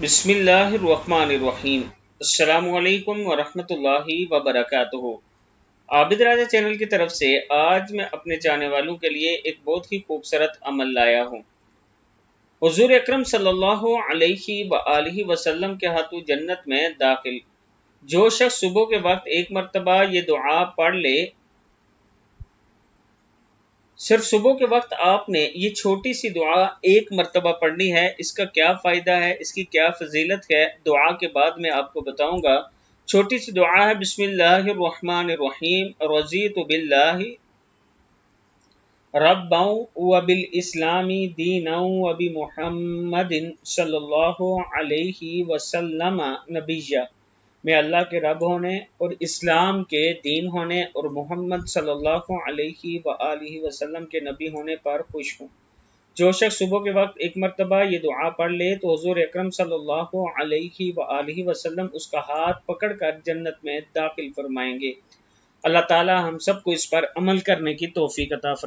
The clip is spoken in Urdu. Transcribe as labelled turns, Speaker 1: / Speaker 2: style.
Speaker 1: بسم اللہ الرحمن الرحیم۔ السلام علیکم ورحمۃ اللہ وبرکاتہ۔ عابد راجہ چینل کی طرف سے آج میں اپنے جانے والوں کے لیے ایک بہت ہی خوبصورت عمل لایا ہوں۔ حضور اکرم صلی اللہ علیہ وآلہ وسلم کے ہاتھوں جنت میں داخل۔ جو شخص صبح کے وقت ایک مرتبہ یہ دعا پڑھ لے، صرف صبح کے وقت آپ نے یہ چھوٹی سی دعا ایک مرتبہ پڑھنی ہے۔ اس کا کیا فائدہ ہے، اس کی کیا فضیلت ہے، دعا کے بعد میں آپ کو بتاؤں گا۔ چھوٹی سی دعا ہے، بسم اللہ الرحمن الرحیم، رضیت باللہ ربا وبالاسلام دینا وبمحمد صلی اللہ علیہ وسلم نبیہ۔ میں اللہ کے رب ہونے اور اسلام کے دین ہونے اور محمد صلی اللہ علیہ وآلہ وسلم کے نبی ہونے پر خوش ہوں۔ جو شخص صبح کے وقت ایک مرتبہ یہ دعا پڑھ لے تو حضور اکرم صلی اللہ علیہ وآلہ وسلم اس کا ہاتھ پکڑ کر جنت میں داخل فرمائیں گے۔ اللہ تعالی ہم سب کو اس پر عمل کرنے کی توفیق عطا فرمائے۔